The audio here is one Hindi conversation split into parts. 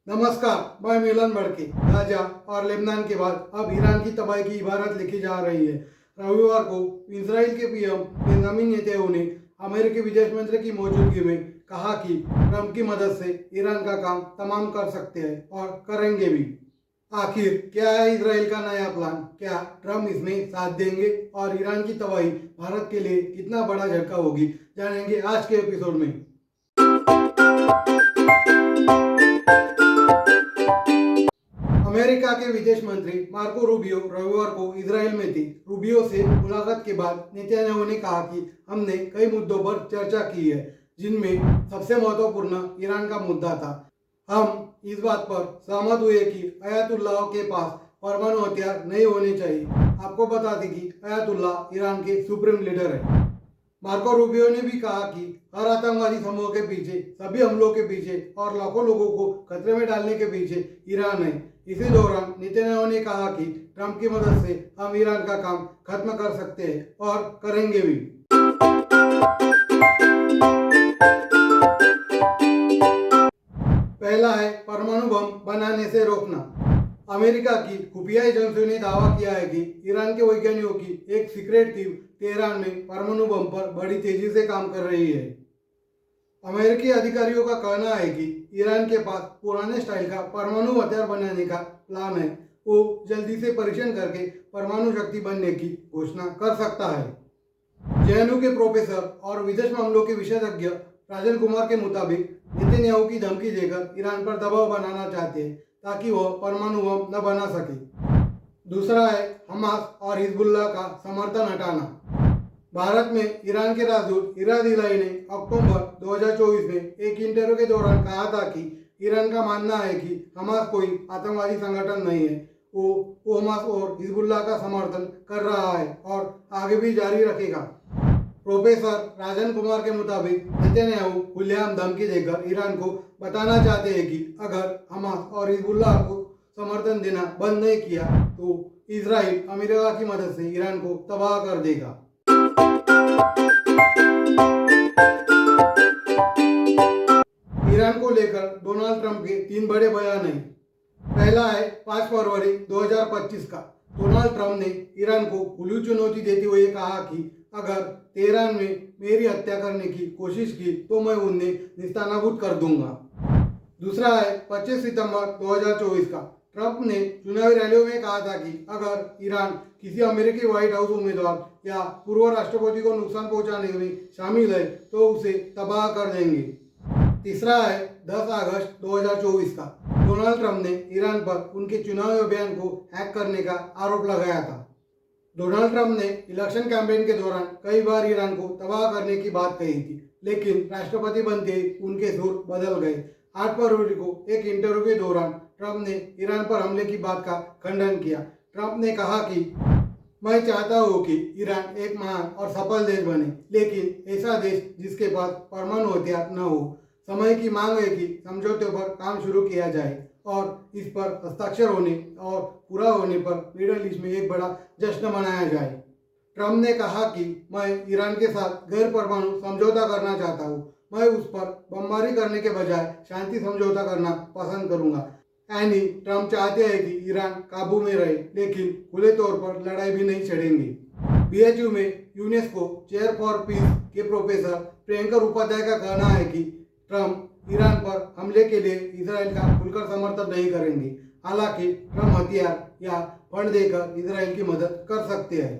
नमस्कार, मैं मिलन बड़के। गाजा और लेबनान के बाद अब ईरान की तबाही की इबारत लिखी जा रही है। रविवार को इजराइल के पीएम बेंजामिन नेतन्याहू ने अमेरिकी विदेश मंत्री की मौजूदगी में कहा कि ट्रंप की मदद से ईरान का काम तमाम कर सकते हैं और करेंगे भी। आखिर क्या है इजराइल का नया प्लान? क्या ट्रंप इसमें साथ देंगे और ईरान की तबाही भारत के लिए कितना बड़ा झटका होगी, जानेंगे आज के एपिसोड में। अमेरिका के विदेश मंत्री मार्को रूबियो रविवार को इजराइल में थे। रूबियो से मुलाकात के बाद नेतन्याहू ने कहा कि हमने कई मुद्दों पर चर्चा की है, जिनमें सबसे महत्वपूर्ण ईरान का मुद्दा था। हम इस बात पर सहमत हुए कि अयातुल्लाह के पास परमाणु हथियार नहीं होने चाहिए। आपको बता दें कि अयातुल्लाह ईरान के सुप्रीम लीडर है। मार्को रूबियो ने भी कहा कि हर आतंकवादी समूह के पीछे, सभी हमलों के पीछे और लाखों लोगों को खतरे में डालने के पीछे ईरान है। इसी दौरान नेतन्याहू ने कहा कि ट्रंप की मदद से हम ईरान का काम खत्म कर सकते हैं और करेंगे भी। पहला है परमाणु बम बनाने से रोकना। अमेरिका की खुफिया एजेंसियों ने दावा किया है कि ईरान के वैज्ञानिकों की एक सीक्रेट टीम तेहरान में परमाणु बम पर बड़ी तेजी से काम कर रही है। अमेरिकी अधिकारियों का कहना है कि ईरान के पास पुराने स्टाइल का परमाणु हथियार बनाने का प्लान है। वो जल्दी से परीक्षण करके परमाणु शक्ति बनने की घोषणा कर सकता है। जेएनयू के प्रोफेसर और विदेश मामलों के विशेषज्ञ राजन कुमार के मुताबिक नेतन्याहू की धमकी देकर ईरान पर दबाव बनाना चाहते हैं ताकि वह परमाणु बम न बना सके। दूसरा है हमास और हिजबुल्लाह का समर्थन हटाना। भारत में ईरान के राजदूत इराद इलाही ने अक्टूबर 2024 में एक इंटरव्यू के दौरान कहा था कि ईरान का मानना है कि हमास कोई आतंकवादी संगठन नहीं है। वो हमास और हिजबुल्लाह का समर्थन कर रहा है और आगे भी जारी रखेगा। प्रोफेसर राजन कुमार के मुताबिक नेतन्याहू खुलेआम धमकी देकर ईरान को बताना चाहते हैं कि अगर हमास और हिजबुल्लाह को समर्थन देना बंद नहीं किया तो इजराइल अमेरिका की मदद से ईरान को तबाह कर देगा। ईरान को लेकर डोनाल्ड ट्रंप के 3 बड़े बयान हैं। पहला है 5 फरवरी 2025 का। डोनाल्ड ट्रंप ने ईरान को खुली चुनौती देते हुए कहा कि अगर तेहरान में मेरी हत्या करने की कोशिश की तो मैं उन्हें निस्तानाबूद कर दूंगा। दूसरा है 25 सितंबर 2024 का। ट्रंप ने चुनावी रैलियों में कहा था कि अगर ईरान किसी अमेरिकी व्हाइट हाउस उम्मीदवार या पूर्व राष्ट्रपति को नुकसान पहुंचाने में शामिल है तो उसे तबाह कर देंगे। तीसरा है 10 अगस्त 2024 का। डोनाल्ड ट्रंप ने ईरान पर उनके चुनावी अभियान को हैक करने का आरोप लगाया था। डोनाल्ड ट्रंप ने इलेक्शन कैंपेन के दौरान कई बार ईरान को तबाह करने की बात कही थी, लेकिन राष्ट्रपति बनते ही उनके सुर बदल गए। 8 फरवरी को एक इंटरव्यू के दौरान ट्रंप ने ईरान पर हमले की बात का खंडन किया। ट्रंप ने कहा कि मैं चाहता हूं कि ईरान एक महान और सफल देश बने, लेकिन ऐसा देश जिसके पास परमाणु हथियार न हो। समय की मांग है कि समझौते पर काम शुरू किया जाए और इस पर हस्ताक्षर होने और पूरा होने पर मिडल ईस्ट में एक बड़ा जश्न मनाया जाए। ट्रंप ने कहा कि मैं ईरान के साथ गैर परमाणु समझौता करना चाहता हूं। मैं उस पर बमबारी करने के बजाय शांति समझौता करना पसंद करूंगा। यानी ट्रंप चाहते हैं कि ईरान काबू में रहे, लेकिन खुले तौर पर लड़ाई भी नहीं छेड़ेंगे। बीएचयू में यूनेस्को चेयर फॉर पीस के प्रोफेसर प्रियंकर उपाध्याय का कहना है कि ट्रंप ईरान पर हमले के लिए इजराइल का खुलकर समर्थन नहीं करेंगे। हालांकि ट्रंप हथियार या फंड देकर इजराइल की मदद कर सकते हैं।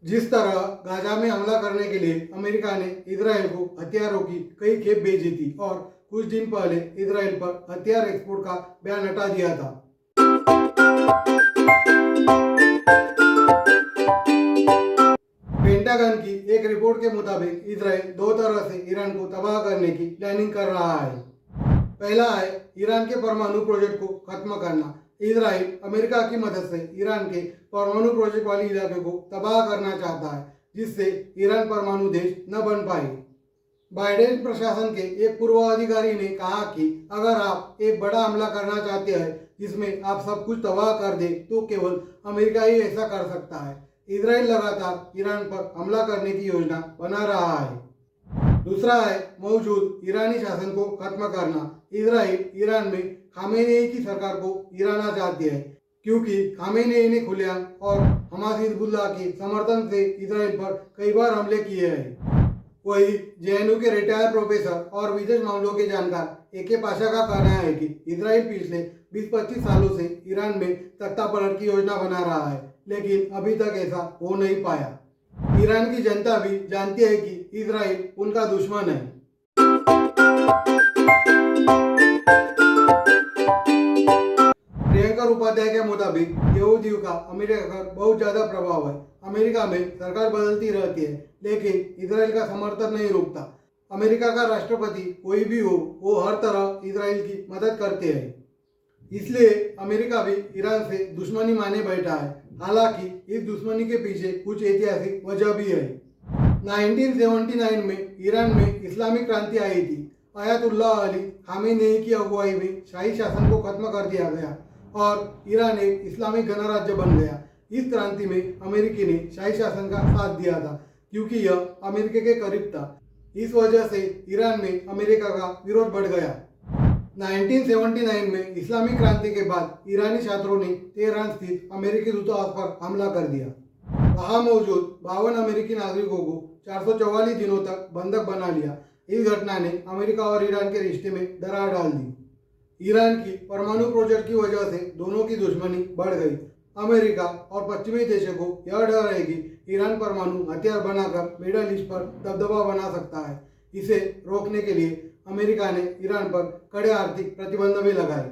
जिस तरह गाजा में हमला करने के लिए अमेरिका ने इजराइल को हथियारों की कई खेप भेजी थी और कुछ दिन पहले इजराइल पर हथियार एक्सपोर्ट का बैन हटा दिया था। पेंटागन की एक रिपोर्ट के मुताबिक इजराइल 2 तरह से ईरान को तबाह करने की प्लानिंग कर रहा है। पहला है ईरान के परमाणु प्रोजेक्ट को खत्म करना। इजराइल अमेरिका की मदद से ईरान के परमाणु प्रोजेक्ट वाले इलाके को तबाह करना चाहता है, जिससे ईरान परमाणु देश न बन पाए। बाइडेन प्रशासन के एक पूर्व अधिकारी ने कहा कि अगर आप एक बड़ा हमला करना चाहते हैं जिसमें आप सब कुछ तबाह कर दे तो केवल अमेरिका ही ऐसा कर सकता है। इजराइल लगातार ईरान पर हमला करने की योजना बना रहा है। दूसरा है मौजूद ईरानी शासन को खत्म करना। इजराइल ईरान में खामेनेई की सरकार को गिराना चाहती है क्योंकि खामेनेई ने खुलेआम और हमास हिजबुल्लाह के समर्थन से इजराइल पर कई बार हमले किए हैं। वही जेएनयू के रिटायर्ड प्रोफेसर और विदेश मामलों के जानकार एके पाशा का कहना है कि इजराइल पिछले 20-25 सालों से ईरान में तख्ता पलट की योजना बना रहा है, लेकिन अभी तक ऐसा हो नहीं पाया। ईरान की जनता भी जानती है कि इजराइल उनका दुश्मन है। प्रियंका उपाध्याय के मुताबिक यहूदियों का अमेरिका पर बहुत ज़्यादा प्रभाव है। अमेरिका में सरकार बदलती रहती है, लेकिन इजराइल का समर्थन नहीं रुकता। अमेरिका का राष्ट्रपति कोई भी हो, वो हर तरह इजराइल की मदद करते हैं। इसलिए अमेरिका भी ईरान से दुश्मनी माने बैठा है। हालांकि इस दुश्मनी के पीछे कुछ ऐतिहासिक वजह भी है। 1979 में ईरान में इस्लामिक क्रांति आई थी। अयातुल्लाह अली खामेनेई की अगुवाई में शाही शासन को खत्म कर दिया गया और ईरान एक इस्लामिक गणराज्य बन गया। इस क्रांति में अमेरिकी ने शाही शासन का साथ दिया था क्योंकि यह अमेरिका के करीब था। इस वजह से ईरान में अमेरिका का विरोध बढ़ गया। 1979 में इस्लामिक क्रांति के बाद ईरानी छात्रों ने तेहरान स्थित अमेरिकी दूतावास पर हमला कर दिया। वहां मौजूद 52 अमेरिकी नागरिकों को 444 दिनों तक बंधक बना लिया। इस घटना ने अमेरिका और ईरान के रिश्ते में दरार डाल दी। ईरान की परमाणु प्रोजेक्ट की वजह से दोनों की दुश्मनी बढ़ गई। अमेरिका और पश्चिमी देशों को यह डर है कि ईरान परमाणु हथियार बनाकर मिडल ईस्ट पर दबदबा बना सकता है। इसे रोकने के लिए अमेरिका ने ईरान पर कड़े आर्थिक प्रतिबंध भी लगाए।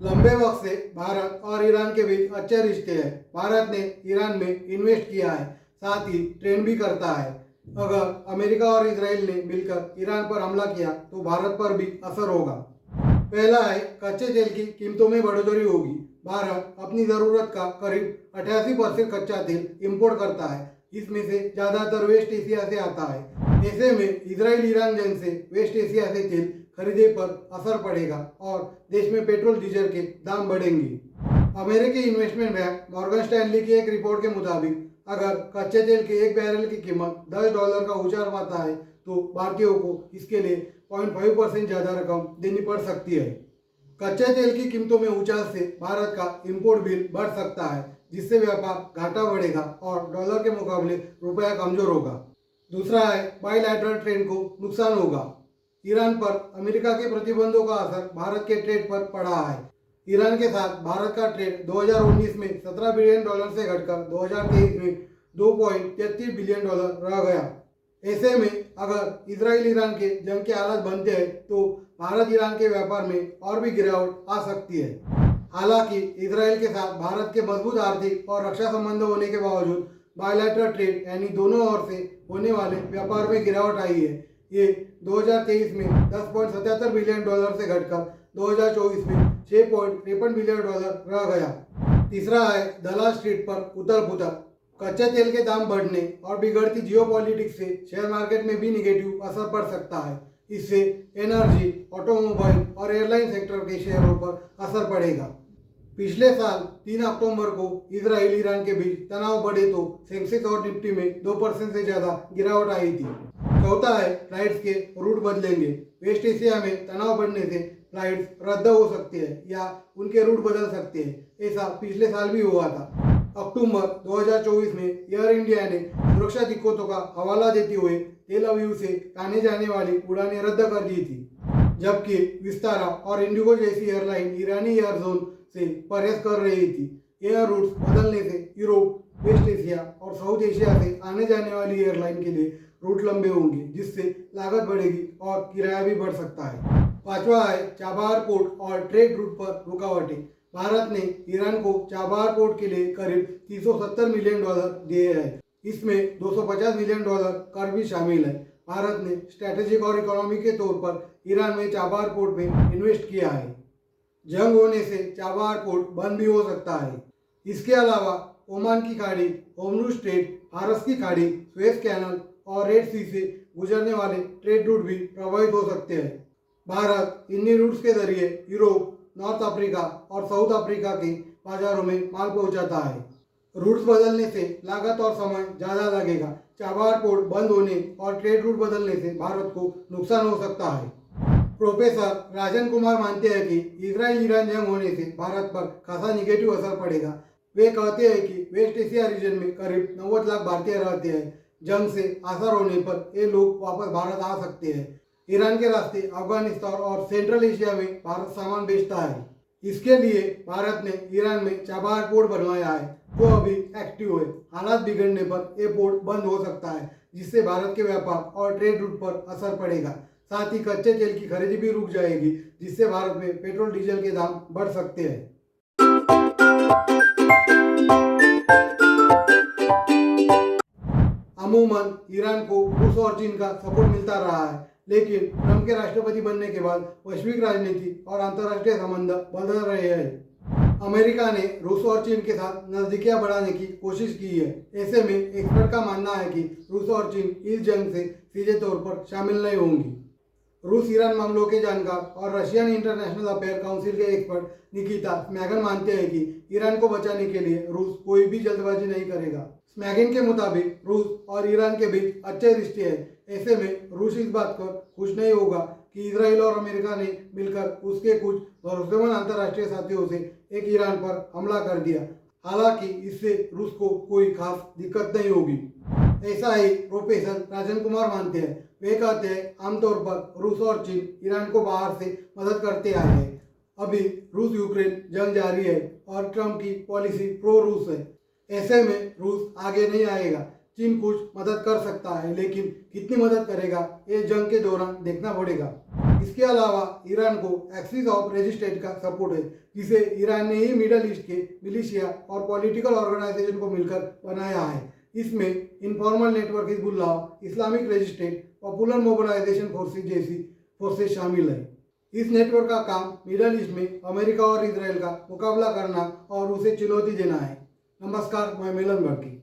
लंबे वक्त से भारत और ईरान के बीच अच्छे रिश्ते हैं। भारत ने ईरान में इन्वेस्ट किया है, साथ ही ट्रेन भी करता है। अगर अमेरिका और इजराइल ने मिलकर ईरान पर हमला किया तो भारत पर भी असर होगा। पहला है कच्चे तेल की कीमतों में बढ़ोतरी होगी। भारत अपनी ज़रूरत का करीब 88% कच्चा तेल इंपोर्ट करता है। इसमें से ज़्यादातर वेस्ट एशिया से आता है। ऐसे में इजराइल ईरान जंग से वेस्ट एशिया से तेल खरीदे पर असर पड़ेगा और देश में पेट्रोल डीजल के दाम बढ़ेंगे। अमेरिकी इन्वेस्टमेंट बैंक मॉर्गन स्टैनली की एक रिपोर्ट के मुताबिक अगर कच्चे तेल के एक बैरल की कीमत $10 का उछाल पाता है तो भारतीयों को इसके लिए 0.5% ज़्यादा रकम देनी पड़ सकती है। कच्चे तेल की कीमतों में उछाल से भारत का इंपोर्ट बिल बढ़ सकता है, जिससे व्यापार घाटा बढ़ेगा और डॉलर के मुकाबले रुपया कमजोर होगा। दूसरा है बायलैटरल ट्रेड को नुकसान होगा। ईरान पर अमेरिका के प्रतिबंधों का असर भारत के ट्रेड पर पड़ा है। ईरान के साथ भारत का ट्रेड 2019 में $17 बिलियन से घटकर 2023 में $2.33 बिलियन रह गया। ऐसे में अगर इजराइल ईरान के जंग के हालात बनते हैं तो भारत ईरान के व्यापार में और भी गिरावट आ सकती है। हालांकि इजराइल के साथ भारत के मजबूत आर्थिक और रक्षा संबंध होने के बावजूद बायलैटरल ट्रेड यानी दोनों ओर से होने वाले व्यापार में गिरावट आई है। ये 2023 में $10.77 बिलियन से घटकर 2024 में $6.53 बिलियन रह गया। तीसरा है दलाल स्ट्रीट पर उथल पुथल। कच्चे तेल के दाम बढ़ने और बिगड़ती जियोपॉलिटिक्स से शेयर मार्केट में भी निगेटिव असर पड़ सकता है। इससे एनर्जी, ऑटोमोबाइल और एयरलाइन सेक्टर के शेयरों पर असर पड़ेगा। पिछले साल 3 अक्टूबर को इजराइल ईरान के बीच तनाव बढ़े तो सेंसेक्स और निफ्टी में 2% से ज़्यादा गिरावट आई थी। चौथा है फ्लाइट्स के रूट बदलेंगे। वेस्ट एशिया में तनाव बढ़ने से फ्लाइट्स रद्द हो सकती है या उनके रूट बदल सकते हैं। ऐसा पिछले साल भी हुआ था। अक्टूबर 2024 में एयर इंडिया ने सुरक्षा दिक्कतों का हवाला देते हुए तेल अवीव से आने जाने वाली उड़ानें रद्द कर दी थी, जबकि विस्तारा और इंडिगो जैसी एयरलाइन ईरानी एयर जोन से परहेज कर रही थी। एयर रूट्स बदलने से यूरोप, वेस्ट एशिया और साउथ एशिया से आने जाने वाली एयरलाइन के लिए रूट लंबे होंगे, जिससे लागत बढ़ेगी और किराया भी बढ़ सकता है। पांचवा है चाबहार पोर्ट और ट्रेड रूट पर रुकावटें। भारत ने ईरान को चाबहार पोर्ट के लिए करीब $370 मिलियन दिए हैं। इसमें $250 मिलियन कर भी शामिल है। भारत ने स्ट्रैटेजिक और इकोनॉमी के तौर पर ईरान में चाबहार पोर्ट में इन्वेस्ट किया है। जंग होने से चाबहार पोर्ट बंद भी हो सकता है। इसके अलावा ओमान की खाड़ी, होर्मुज स्ट्रेट, फारस की खाड़ी, सुएज कैनल और रेड सी से गुजरने वाले ट्रेड रूट भी प्रभावित हो सकते हैं। भारत इन्हीं रूट्स के जरिए यूरोप, नॉर्थ अफ्रीका और साउथ अफ्रीका के बाजारों में माल पहुंचाता है। रूट्स बदलने से लागत और समय ज़्यादा लगेगा। चाबहार पोर्ट बंद होने और ट्रेड रूट बदलने से भारत को नुकसान हो सकता है। प्रोफेसर राजन कुमार मानते हैं कि इजराइल ईरान जंग होने से भारत पर खासा निगेटिव असर पड़ेगा। वे कहते हैं कि वेस्ट एशिया रीजन में करीब 90 लाख भारतीय रहते हैं। जंग से असर होने पर ये लोग वापस भारत आ सकते हैं। ईरान के रास्ते अफगानिस्तान और सेंट्रल एशिया में भारत सामान बेचता है। इसके लिए भारत ने ईरान में चाबहार पोर्ट बनवाया है, जो अभी एक्टिव है। हालात बिगड़ने पर ये पोर्ट बंद हो सकता है, जिससे भारत के व्यापार और ट्रेड रूट पर असर पड़ेगा। साथ ही कच्चे तेल की खरीदी भी रुक जाएगी, जिससे भारत में पेट्रोल डीजल के दाम बढ़ सकते हैं। अमूमन ईरान को रूस और चीन का सपोर्ट मिलता रहा है, लेकिन ट्रंप के राष्ट्रपति बनने के बाद वैश्विक राजनीति और अंतर्राष्ट्रीय संबंध बदल रहे हैं। अमेरिका ने रूस और चीन के साथ नजदीकियां बढ़ाने की कोशिश की है। ऐसे में एक्सपर्ट का मानना है कि रूस और चीन इस जंग से सीधे तौर पर शामिल नहीं होंगी। रूस ईरान मामलों के जानकार और रशियन इंटरनेशनल अफेयर काउंसिल के एक्सपर्ट निकिता स्मैगन मानते हैं कि ईरान को बचाने के लिए रूस कोई भी जल्दबाजी नहीं करेगा। स्मैगन के मुताबिक रूस और ईरान के बीच अच्छे रिश्ते हैं। ऐसे में रूस इस बात पर खुश नहीं होगा कि इजराइल और अमेरिका ने मिलकर उसके कुछ भरोसेमंद अंतर्राष्ट्रीय साथियों से एक ईरान पर हमला कर दिया। हालांकि इससे रूस को कोई खास दिक्कत नहीं होगी। ऐसा ही प्रोफेसर राजन कुमार मानते हैं। वे कहते हैं आमतौर पर रूस और चीन ईरान को बाहर से मदद करते आए हैं। अभी रूस यूक्रेन जंग जारी है और ट्रंप की पॉलिसी प्रो रूस है। ऐसे में रूस आगे नहीं आएगा। चीन कुछ मदद कर सकता है, लेकिन कितनी मदद करेगा ये जंग के दौरान देखना पड़ेगा। इसके अलावा ईरान को एक्सिस ऑफ रेजिस्टेंस का सपोर्ट है, जिसे ईरान ने ही मिडल ईस्ट के मिलिशिया और पॉलिटिकल ऑर्गेनाइजेशन को मिलकर बनाया है। इसमें informal network Hezbollah, Islamic resistance, popular mobilization forces जैसी फोर्सेस शामिल है। इस नेटवर्क का काम मिडल ईस्ट में अमेरिका और इजराइल का मुकाबला करना और उसे चुनौती देना है। नमस्कार, मैं मिलन भड़की।